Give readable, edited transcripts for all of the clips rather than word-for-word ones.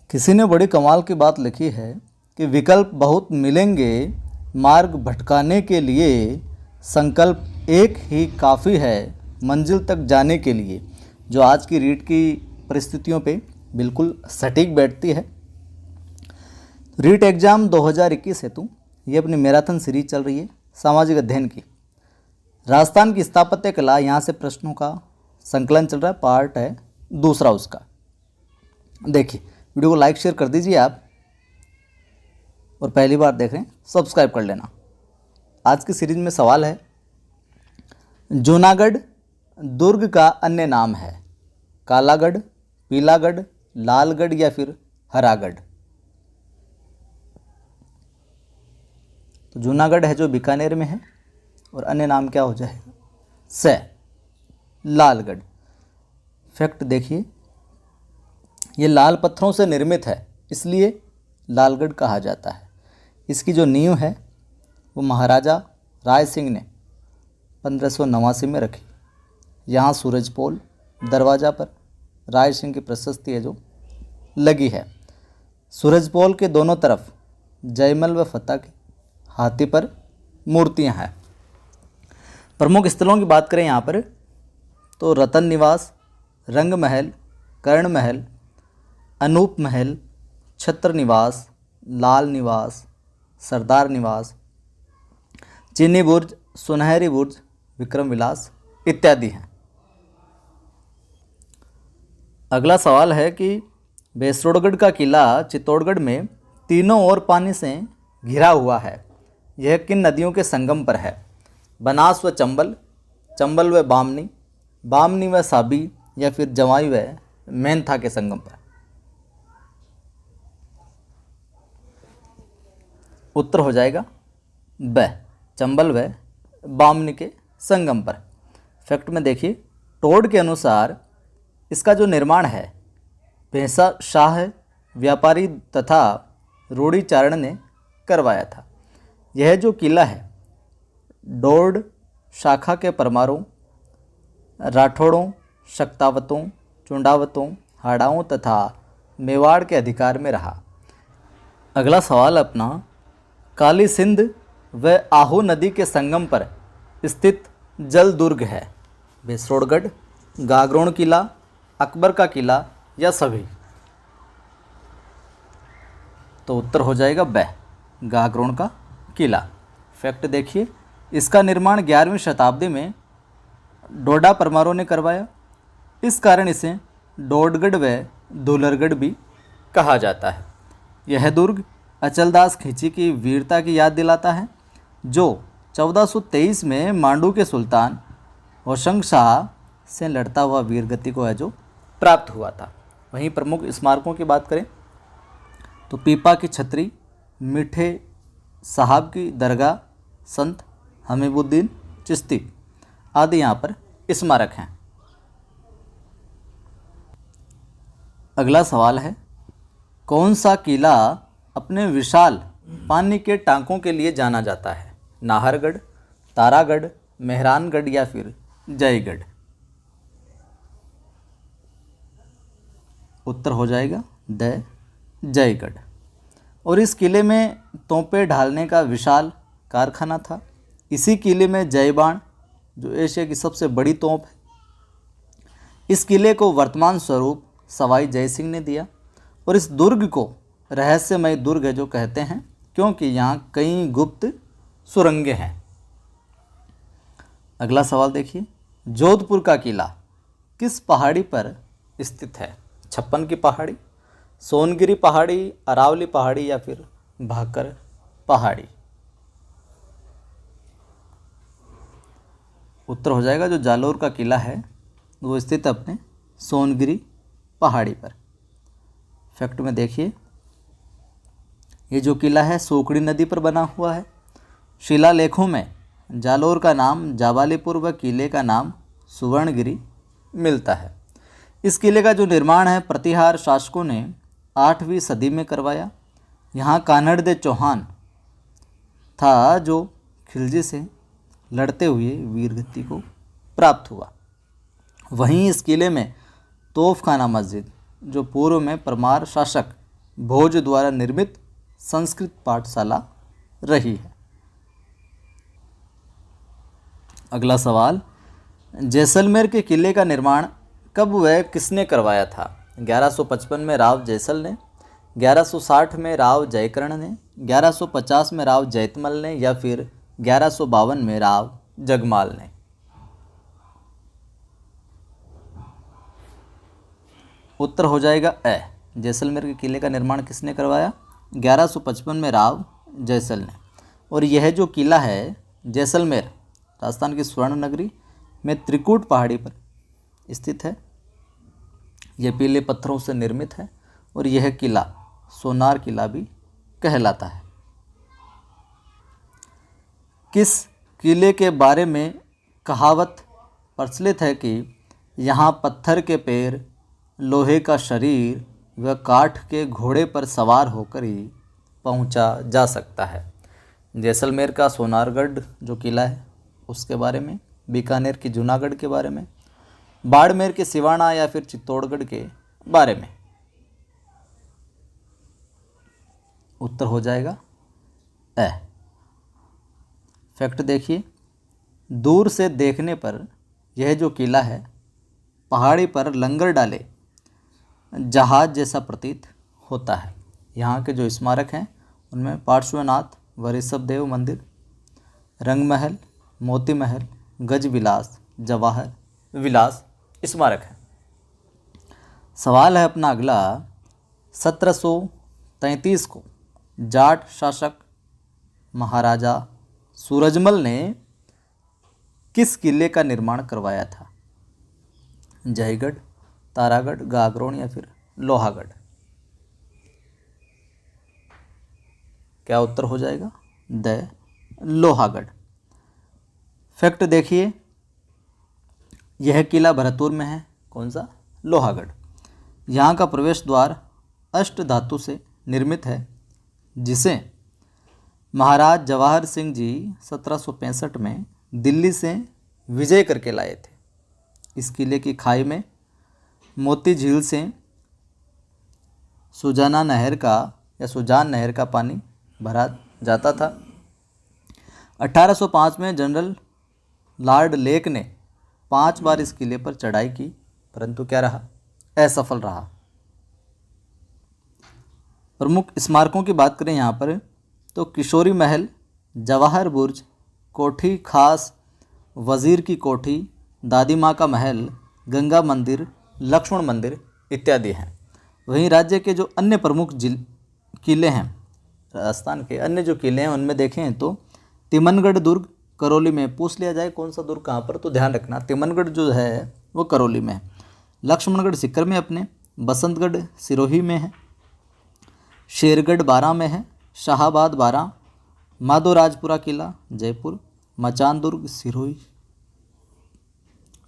किसी ने बड़ी कमाल की बात लिखी है कि विकल्प बहुत मिलेंगे, मार्ग भटकाने के लिए संकल्प एक ही काफ़ी है मंजिल तक जाने के लिए। जो आज की रीट की परिस्थितियों पे बिल्कुल सटीक बैठती है। रीट एग्ज़ाम 2021 हेतु ये अपनी मैराथन सीरीज चल रही है सामाजिक अध्ययन की। राजस्थान की स्थापत्य कला, यहाँ से प्रश्नों का संकलन चल रहा है, पार्ट है दूसरा उसका। देखिए, वीडियो को लाइक शेयर कर दीजिए आप, और पहली बार देख रहे हैं सब्सक्राइब कर लेना। आज की सीरीज में सवाल है, जूनागढ़ दुर्ग का अन्य नाम है कालागढ़, पीलागढ़, लालगढ़ या फिर हरागढ़। तो जूनागढ़ है जो बीकानेर में है, और अन्य नाम क्या हो जाएगा? से लालगढ़। फैक्ट देखिए, ये लाल पत्थरों से निर्मित है, इसलिए लालगढ़ कहा जाता है। इसकी जो नींव है वो महाराजा राय सिंह ने 1589 में रखी। यहाँ सूरजपोल दरवाज़ा पर राय सिंह की प्रशस्ति है जो लगी है। सूरजपोल के दोनों तरफ जयमल व फतेह की हाथी पर मूर्तियाँ हैं। प्रमुख स्थलों की बात करें यहाँ पर तो रतन निवास, रंग महल, कर्ण महल, अनूप महल, छत्र निवास, लाल निवास, सरदार निवास, चीनी बुर्ज, सुनहरी बुर्ज, विक्रम विलास इत्यादि हैं। अगला सवाल है कि बेसरोडगढ़ का किला चित्तौड़गढ़ में तीनों ओर पानी से घिरा हुआ है। यह किन नदियों के संगम पर है? बनास व चंबल, चंबल व बामनी, बामनी व साबी या फिर जवाई व मेंथा के संगम पर? उत्तर हो जाएगा ब, चंबल व बामनी के संगम पर। फैक्ट में देखिए, टोड के अनुसार इसका जो निर्माण है भैंसा शाह व्यापारी तथा रूढ़ीचारण ने करवाया था। यह जो किला है डोड शाखा के परमारों, राठौड़ों, शक्तावतों, चुंडावतों, हाड़ाओं तथा मेवाड़ के अधिकार में रहा। अगला सवाल अपना, काली सिंध व आहू नदी के संगम पर स्थित जल दुर्ग है। बेसरोडगढ़, गागरोन किला, अकबर का किला या सभी? तो उत्तर हो जाएगा ब, गागरोन का किला। फैक्ट देखिए, इसका निर्माण 11वीं शताब्दी में डोडा परमारों ने करवाया। इस कारण इसे डोडगढ़ व धूलरगढ़ भी कहा जाता है। यह दुर्ग अचलदास खिंची की वीरता की याद दिलाता है, जो 1423 में मांडू के सुल्तान होशंग शाह से लड़ता हुआ वीरगति को है जो प्राप्त हुआ था। वहीं प्रमुख स्मारकों की बात करें तो पीपा की छतरी, मीठे साहब की दरगाह, संत हमीबुद्दीन चिश्ती आदि यहाँ पर स्मारक हैं। अगला सवाल है, कौन सा किला अपने विशाल पानी के टांकों के लिए जाना जाता है? नाहरगढ़, तारागढ़, मेहरानगढ़ या फिर जयगढ़? उत्तर हो जाएगा द, जयगढ़। और इस किले में तोपें ढालने का विशाल कारखाना था। इसी किले में जयबाण जो एशिया की सबसे बड़ी तोप है, इस किले को वर्तमान स्वरूप सवाई जयसिंह ने दिया। और इस दुर्ग को रहस्यमय दुर्ग है जो कहते हैं, क्योंकि यहाँ कई गुप्त सुरंगें हैं। अगला सवाल देखिए, जोधपुर का किला किस पहाड़ी पर स्थित है? छप्पन की पहाड़ी, सोनगिरी पहाड़ी, अरावली पहाड़ी या फिर भाकर पहाड़ी? उत्तर हो जाएगा जो जालोर का किला है वो स्थित अपने सोनगिरी पहाड़ी पर। फैक्ट में देखिए, ये जो किला है सोकड़ी नदी पर बना हुआ है। शिलालेखों में जालोर का नाम जाबालीपुर व किले का नाम सुवर्णगिरी मिलता है। इस किले का जो निर्माण है प्रतिहार शासकों ने 8वीं सदी में करवाया। यहाँ कान्हड़ दे चौहान था जो खिलजी से लड़ते हुए वीरगति को प्राप्त हुआ। वहीं इस किले में तोफखाना मस्जिद जो पूर्व में परमार शासक भोज द्वारा निर्मित संस्कृत पाठशाला रही है। अगला सवाल, जैसलमेर के किले का निर्माण कब व किसने करवाया था? 1155 में राव जैसल ने, 1160 में राव जयकर्ण ने, 1150 में राव जैतमल ने, या फिर 1152 में राव जगमाल ने? उत्तर हो जाएगा ए, जैसलमेर के किले का निर्माण किसने करवाया? 1155 में राव जैसल ने। और यह जो किला है जैसलमेर, राजस्थान की स्वर्ण नगरी में त्रिकूट पहाड़ी पर स्थित है। यह पीले पत्थरों से निर्मित है और यह किला सोनार किला भी कहलाता है। किस किले के बारे में कहावत प्रचलित है कि यहाँ पत्थर के पैर, लोहे का शरीर व काठ के घोड़े पर सवार होकर ही पहुँचा जा सकता है? जैसलमेर का सोनारगढ़ जो किला है उसके बारे में, बीकानेर की जूनागढ़ के बारे में, बाड़मेर के सिवाना या फिर चित्तौड़गढ़ के बारे में? उत्तर हो जाएगा ए। फैक्ट देखिए, दूर से देखने पर यह जो किला है पहाड़ी पर लंगर डाले जहाज जैसा प्रतीत होता है। यहाँ के जो स्मारक हैं उनमें पार्श्वनाथ व ऋषभदेव मंदिर, रंगमहल, मोती महल, गज विलास, जवाहर विलास स्मारक है। सवाल है अपना अगला, 1733 को जाट शासक महाराजा सूरजमल ने किस किले का निर्माण करवाया था? जयगढ़, तारागढ़, गागरोन या फिर लोहागढ़? क्या उत्तर हो जाएगा? द लोहागढ़। फैक्ट देखिए, यह किला भरतपुर में है। कौन सा? लोहागढ़। यहाँ का प्रवेश द्वार अष्ट धातु से निर्मित है, जिसे महाराज जवाहर सिंह जी 1765 में दिल्ली से विजय करके लाए थे। इस किले की खाई में मोती झील से सुजान नहर का पानी भरा जाता था। 1805 में जनरल लॉर्ड लेक ने 5 बार इस किले पर चढ़ाई की, परंतु क्या रहा? असफल रहा। प्रमुख स्मारकों की बात करें यहाँ पर तो किशोरी महल, जवाहर बुर्ज, कोठी खास, वज़ीर की कोठी, दादी माँ का महल, गंगा मंदिर, लक्ष्मण मंदिर इत्यादि हैं। वहीं राज्य के जो अन्य प्रमुख किले हैं, राजस्थान के अन्य जो किले हैं उनमें देखें तो तिमनगढ़ दुर्ग करौली में। पूछ लिया जाए कौन सा दुर्ग कहाँ पर, तो ध्यान रखना तिमनगढ़ जो है वो करौली में है। लक्ष्मणगढ़ सीकर में अपने, बसंतगढ़ सिरोही में है, शेरगढ़ बारां में है, शाहाबाद बारां, माधोराजपुरा किला जयपुर, मचान दुर्ग सिरोही,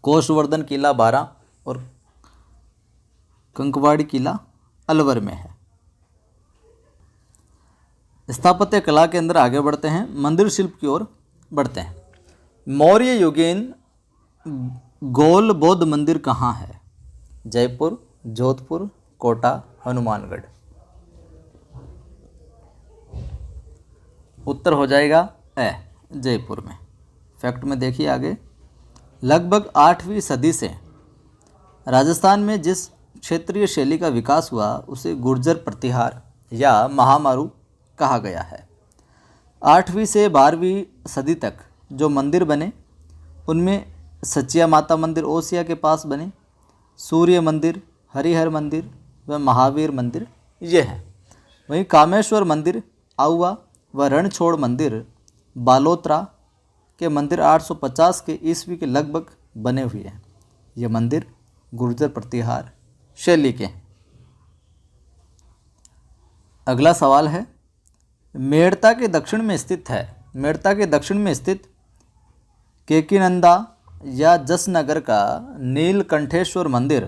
कोषवर्धन किला बारां और कंकवाड़ी किला अलवर में है। स्थापत्य कला के अंदर आगे बढ़ते हैं, मंदिर शिल्प की ओर बढ़ते हैं। मौर्य युगीन गोल बौद्ध मंदिर कहाँ है? जयपुर, जोधपुर, कोटा, हनुमानगढ़? उत्तर हो जाएगा ए, जयपुर में। फैक्ट में देखिए आगे, लगभग 8वीं सदी से राजस्थान में जिस क्षेत्रीय शैली का विकास हुआ उसे गुर्जर प्रतिहार या महामारू कहा गया है। 8वीं से 12वीं सदी तक जो मंदिर बने उनमें सचिया माता मंदिर ओसिया के पास बने, सूर्य मंदिर, हरिहर मंदिर व महावीर मंदिर ये हैं। वहीं कामेश्वर मंदिर, आउवा व रणछोड़ मंदिर बालोतरा के मंदिर 850 के ईस्वी के लगभग बने हुए हैं। ये मंदिर गुर्जर प्रतिहार शैली के हैं। अगला सवाल है, मेड़ता के दक्षिण में स्थित केकिनंदा या जसनगर का नीलकंठेश्वर मंदिर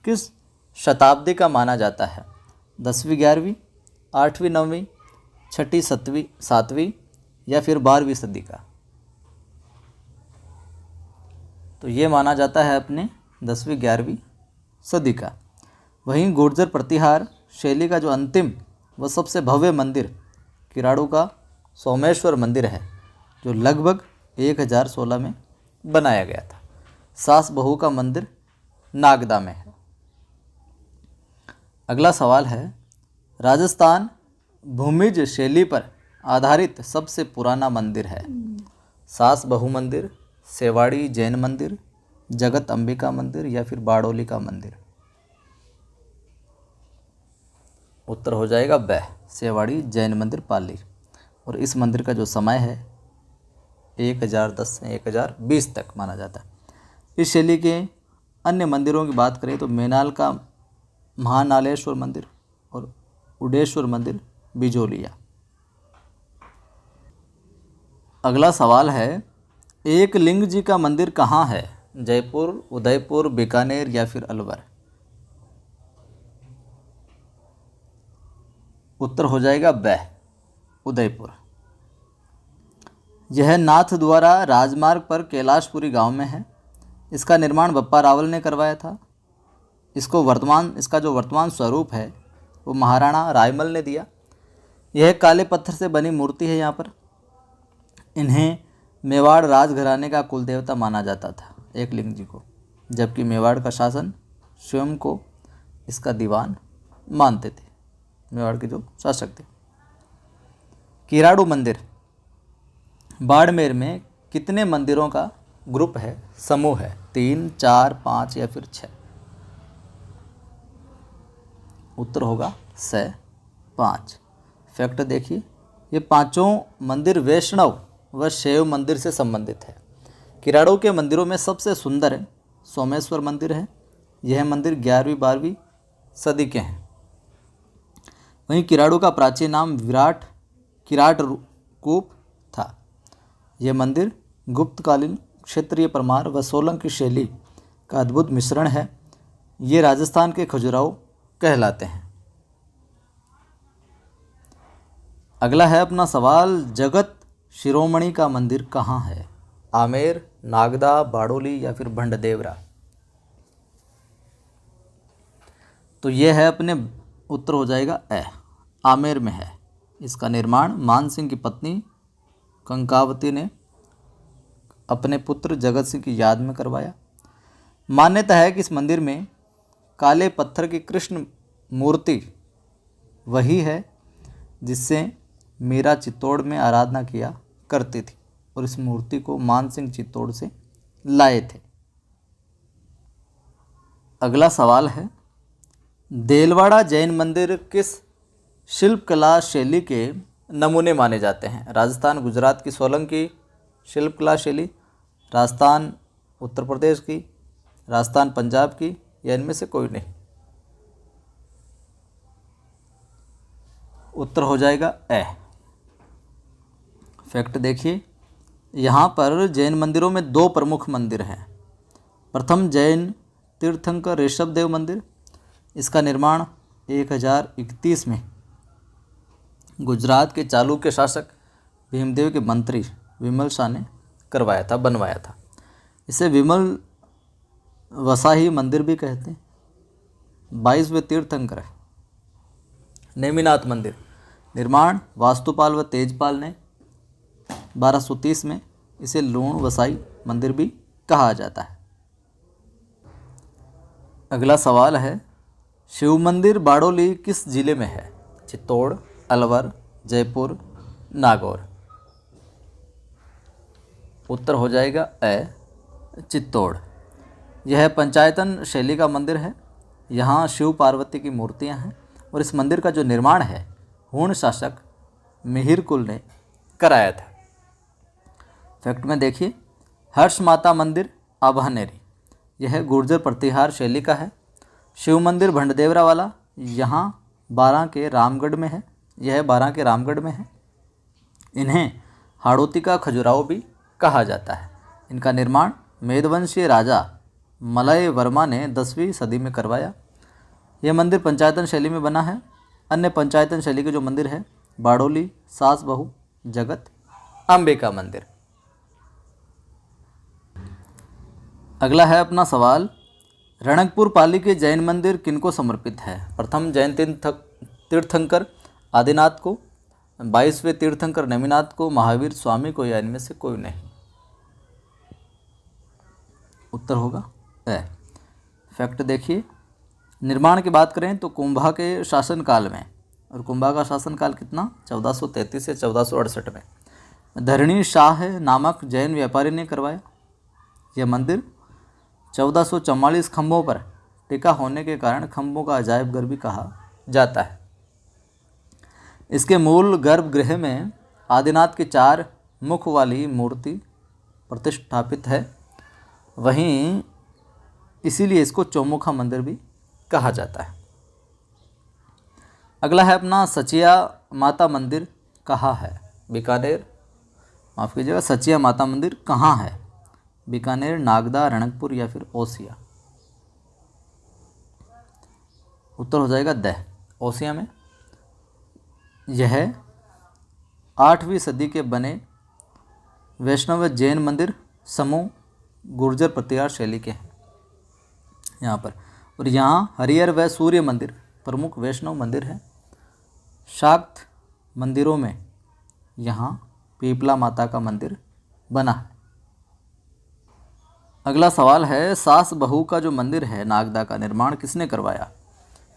किस शताब्दी का माना जाता है? 10वीं 11वीं, 8वीं 9वीं, 6ठी 7वीं या फिर 12वीं सदी का? तो ये माना जाता है अपने 10वीं 11वीं सदी का। वहीं गुर्जर प्रतिहार शैली का जो अंतिम व सबसे भव्य मंदिर किराड़ू का सोमेश्वर मंदिर है, जो लगभग 1016 में बनाया गया था। सास बहू का मंदिर नागदा में है। अगला सवाल है, राजस्थान भूमिज शैली पर आधारित सबसे पुराना मंदिर है। सास बहू मंदिर, सेवाड़ी जैन मंदिर, जगत अंबिका मंदिर या फिर बाड़ोली का मंदिर। उत्तर हो जाएगा ब, सेवाड़ी जैन मंदिर पाली। और इस मंदिर का जो समय है 1010 से 1020 तक माना जाता है। इस शैली के अन्य मंदिरों की बात करें तो मेनाल का महानालेश्वर मंदिर और उडेश्वर मंदिर बिजोलिया। अगला सवाल है, एक लिंग जी का मंदिर कहाँ है? जयपुर, उदयपुर, बीकानेर या फिर अलवर। उत्तर हो जाएगा ब, उदयपुर। यह नाथ द्वारा राजमार्ग पर कैलाशपुरी गांव में है। इसका निर्माण बप्पा रावल ने करवाया था। इसका जो वर्तमान स्वरूप है वो महाराणा रायमल ने दिया। यह काले पत्थर से बनी मूर्ति है। यहाँ पर इन्हें मेवाड़ राजघराने का कुल देवता माना जाता था, एक लिंग जी को, जबकि मेवाड़ का शासन स्वयं को इसका दीवान मानते थे, मेवाड़ के जो शासक थे। किराड़ू मंदिर बाड़मेर में कितने मंदिरों का ग्रुप है, समूह है? 3, 4, 5 या फिर 6। उत्तर होगा स, 5। फैक्ट देखिए, ये पांचों मंदिर वैष्णव व शैव मंदिर से संबंधित है। किराड़ू के मंदिरों में सबसे सुंदर सोमेश्वर मंदिर है। यह मंदिर 11वीं 12वीं सदी के हैं। वहीं किराड़ू का प्राचीन नाम किराट कूप था। यह मंदिर गुप्तकालीन क्षेत्रीय परमार व सोलंकी शैली का अद्भुत मिश्रण है। ये राजस्थान के खजुराहो कहलाते हैं। अगला है अपना सवाल, जगत शिरोमणि का मंदिर कहाँ है? आमेर, नागदा, बाड़ोली या फिर भंडदेवरा। तो यह है अपने, उत्तर हो जाएगा ए, आमेर में है। इसका निर्माण मान सिंह की पत्नी कंकावती ने अपने पुत्र जगत सिंह की याद में करवाया। मान्यता है कि इस मंदिर में काले पत्थर की कृष्ण मूर्ति वही है जिससे मीरा चित्तौड़ में आराधना किया करती थी, और इस मूर्ति को मान सिंह चित्तौड़ से लाए थे। अगला सवाल है, देलवाड़ा जैन मंदिर किस शिल्पकला शैली के नमूने माने जाते हैं? राजस्थान गुजरात की सोलंकी शिल्पकला शैली, राजस्थान उत्तर प्रदेश की, राजस्थान पंजाब की, या इनमें से कोई नहीं। उत्तर हो जाएगा ए। फैक्ट देखिए, यहाँ पर जैन मंदिरों में 2 प्रमुख मंदिर हैं। प्रथम जैन तीर्थंकर ऋषभ देव मंदिर। इसका निर्माण 1031 में गुजरात के चालुक्य शासक भीमदेव के मंत्री विमल शाह ने बनवाया था। इसे विमल वसाही मंदिर भी कहते हैं। 22वें तीर्थंकर है। नेमिनाथ मंदिर निर्माण वास्तुपाल व तेजपाल ने 1230 में। इसे लूण वसाई मंदिर भी कहा जाता है। अगला सवाल है, शिव मंदिर बाड़ोली किस जिले में है? चित्तौड़, अलवर, जयपुर, नागौर। उत्तर हो जाएगा ए, चित्तौड़। यह पंचायतन शैली का मंदिर है। यहाँ शिव पार्वती की मूर्तियाँ हैं, और इस मंदिर का जो निर्माण है हूण शासक मिहिर कुल ने कराया था। फैक्ट में देखिए, हर्ष माता मंदिर आभानेरी, यह गुर्जर प्रतिहार शैली का है। शिव मंदिर भंडदेवरा वाला यहाँ 12 के रामगढ़ में है। यह 12 के रामगढ़ में है। इन्हें हाड़ौती का खजुराहो भी कहा जाता है। इनका निर्माण मेदवंशीय राजा मलय वर्मा ने 10वीं सदी में करवाया। यह मंदिर पंचायतन शैली में बना है। अन्य पंचायतन शैली के जो मंदिर है बाड़ोली, सास बहू, जगत अंबिका मंदिर। अगला है अपना सवाल, रणकपुर पाली के जैन मंदिर किनको समर्पित है? प्रथम जैन तीर्थंकर आदिनाथ को, 22वें तीर्थंकर नेमिनाथ को, महावीर स्वामी को, या इनमें से कोई नहीं। उत्तर होगा ए। फैक्ट देखिए, निर्माण की बात करें तो कुंभा के शासनकाल में, और कुंभा का शासनकाल कितना? 1433 से 1468 में धरणी शाह नामक जैन व्यापारी ने करवाया। यह मंदिर 1444 खंभों पर टिका होने के कारण खंभों का अजायब घर भी कहा जाता है। इसके मूल गर्भगृह में आदिनाथ की 4 मुख वाली मूर्ति प्रतिष्ठापित है, वहीं इसीलिए इसको चौमुखा मंदिर भी कहा जाता है। अगला है अपना सचिया माता मंदिर कहाँ है? बीकानेर, माफ़ कीजिएगा, सचिया माता मंदिर कहाँ है? बीकानेर, नागदा, रणकपुर या फिर ओसिया। उत्तर हो जाएगा द, ओसिया में। यह 8वीं सदी के बने वैष्णव जैन मंदिर समूह गुर्जर प्रतिहार शैली के हैं यहाँ पर, और यहाँ हरिहर व सूर्य मंदिर प्रमुख वैष्णव मंदिर हैं। शाक्त मंदिरों में यहाँ पीपला माता का मंदिर बना है। अगला सवाल है, सास बहू का जो मंदिर है नागदा का निर्माण किसने करवाया?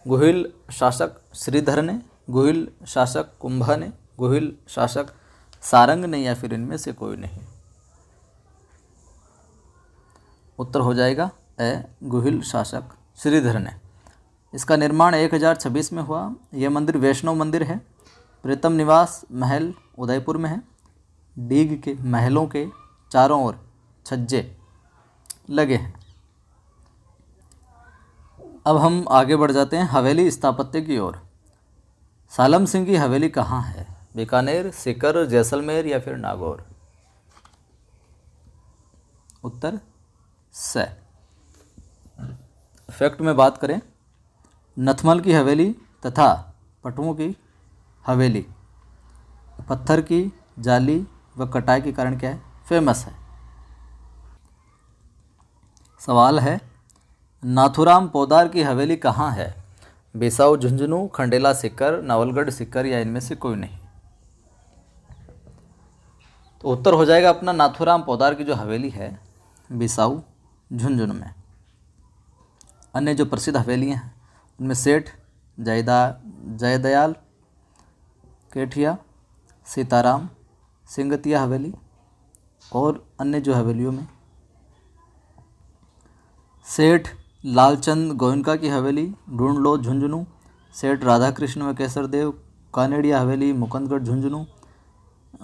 गुहिल शासक श्रीधर ने, गुहिल शासक कुंभा ने, गुहिल शासक सारंग ने, या फिर इनमें से कोई नहीं। उत्तर हो जाएगा ए, गुहिल शासक श्रीधर ने। इसका निर्माण 1026 में हुआ। यह मंदिर वैष्णव मंदिर है। प्रीतम निवास महल उदयपुर में है। डीग के महलों के चारों ओर छज्जे लगे हैं। अब हम आगे बढ़ जाते हैं हवेली स्थापत्य की ओर। सालम सिंह की हवेली कहाँ है? बीकानेर, सीकर, जैसलमेर या फिर नागौर। उत्तर स। फैक्ट में बात करें, नथमल की हवेली तथा पटुओं की हवेली पत्थर की जाली व कटाई के कारण क्या है? फेमस है। सवाल है, नाथुराम पोदार की हवेली कहाँ है? बिसाऊ, झुंझुनू, खंडेला सीकर, नवलगढ़ सीकर या इनमें से कोई नहीं। तो उत्तर हो जाएगा अपना नाथुराम पोदार की जो हवेली है बिसाऊ झुंझुनू में। अन्य जो प्रसिद्ध हवेलियाँ हैं उनमें सेठ जयदयाल केठिया, सीताराम सिंगतिया हवेली, और अन्य जो हवेलियों में सेठ लालचंद गोयनका की हवेली ढूंढलो झुंझुनू, सेठ राधाकृष्ण व केसरदेव कानेड़िया हवेली मुकुंदगढ़ झुंझुनू,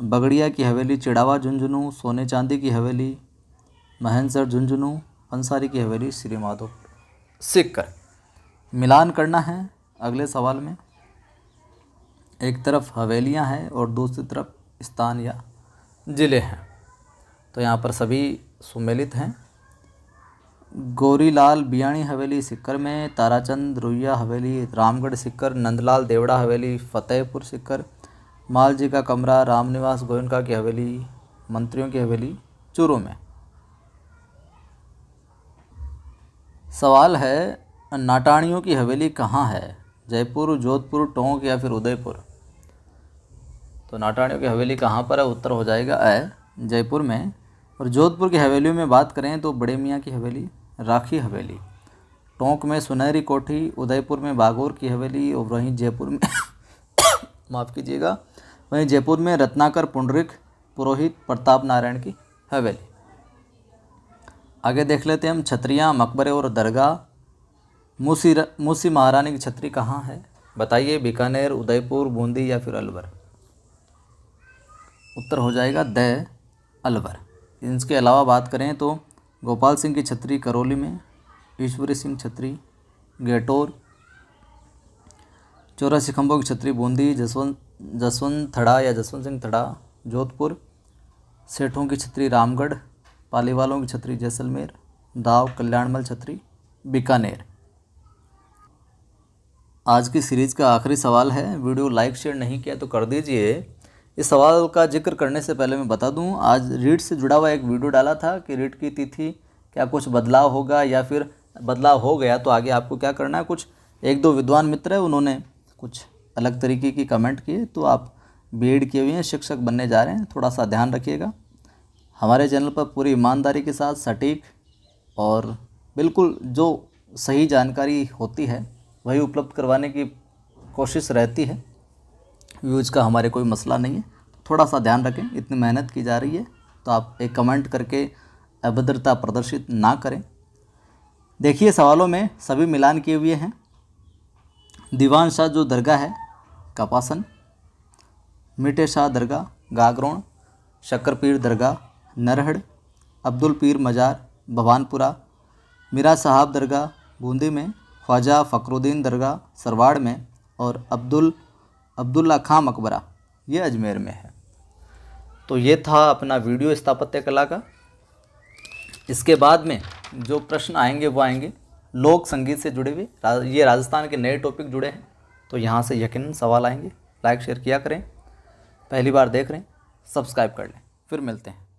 बगड़िया की हवेली चिड़ावा झुंझुनू, सोने चांदी की हवेली महेंद्रसर झुंझुनू, पंसारी की हवेली श्री माधोपुर सीकर। मिलान करना है अगले सवाल में। एक तरफ हवेलियां हैं और दूसरी तरफ स्थान या ज़िले हैं, तो यहाँ पर सभी सुमेलित हैं। गौरीलाल बियाणी हवेली सीकर में, ताराचंद रुइया हवेली रामगढ़ सीकर, नंदलाल देवड़ा हवेली फतेहपुर सीकर, मालजी का कमरा रामनिवास गोयनका की हवेली मंत्रियों की हवेली चूरू में। सवाल है, नाटाणियों की हवेली कहाँ है? जयपुर, जोधपुर, टोंक या फिर उदयपुर। तो नाटाणियों की हवेली कहाँ पर है? उत्तर हो जाएगा ए, जयपुर में। और जोधपुर की हवेलियों में बात करें तो बड़े मियाँ की हवेली, राखी हवेली, टोंक में सुनहरी कोठी, उदयपुर में बागौर की हवेली, और वहीं जयपुर में माफ़ कीजिएगा, वहीं जयपुर में रत्नाकर पुंडरिक पुरोहित प्रताप नारायण की हवेली। आगे देख लेते हैं हम छतरियाँ, मकबरे और दरगाह। मूसी महारानी की छतरी कहाँ है? बताइए, बीकानेर, उदयपुर, बूंदी या फिर अलवर। उत्तर हो जाएगा द, अलवर। इनके अलावा बात करें तो गोपाल सिंह की छतरी करौली में, ईश्वरी सिंह छतरी गेटोर, 84 खंभों की छतरी बूंदी, जसवंत थड़ा या जसवंत सिंह थड़ा जोधपुर, सेठों की छतरी रामगढ़, पालीवालों की छतरी जैसलमेर, दाव कल्याणमल छतरी बीकानेर। आज की सीरीज़ का आखिरी सवाल है। वीडियो लाइक शेयर नहीं किया तो कर दीजिए। इस सवाल का जिक्र करने से पहले मैं बता दूं, आज रीट से जुड़ा हुआ एक वीडियो डाला था कि रीट की तिथि क्या कुछ बदलाव होगा या फिर बदलाव हो गया तो आगे आपको क्या करना है, कुछ एक दो विद्वान मित्र है उन्होंने कुछ अलग तरीके की कमेंट किए, तो आप बीएड किए हुए हैं, शिक्षक बनने जा रहे हैं, थोड़ा सा ध्यान रखिएगा। हमारे चैनल पर पूरी ईमानदारी के साथ सटीक और बिल्कुल जो सही जानकारी होती है वही उपलब्ध करवाने की कोशिश रहती है। व्यूज़ का हमारे कोई मसला नहीं है, थोड़ा सा ध्यान रखें। इतनी मेहनत की जा रही है तो आप एक कमेंट करके अभद्रता प्रदर्शित ना करें। देखिए सवालों में सभी मिलान किए हुए हैं। दीवान शाह जो दरगाह है कपासन, मिटे शाह दरगाह गागरोन, शक्कर पीर दरगाह नरहड़, अब्दुल पीर मज़ार भवानपुरा, मीरा साहब दरगाह बूंदी में, ख्वाजा फ़खरुद्दीन दरगाह सरवाड़ में और अब्दुल्ला खां मकबरा ये अजमेर में है। तो ये था अपना वीडियो स्थापत्य कला का। इसके बाद में जो प्रश्न आएंगे वो आएंगे लोक संगीत से जुड़े हुए। ये राजस्थान के नए टॉपिक जुड़े हैं तो यहाँ से यकीनन सवाल आएंगे। लाइक शेयर किया करें, पहली बार देख रहे हैं सब्सक्राइब कर लें। फिर मिलते हैं।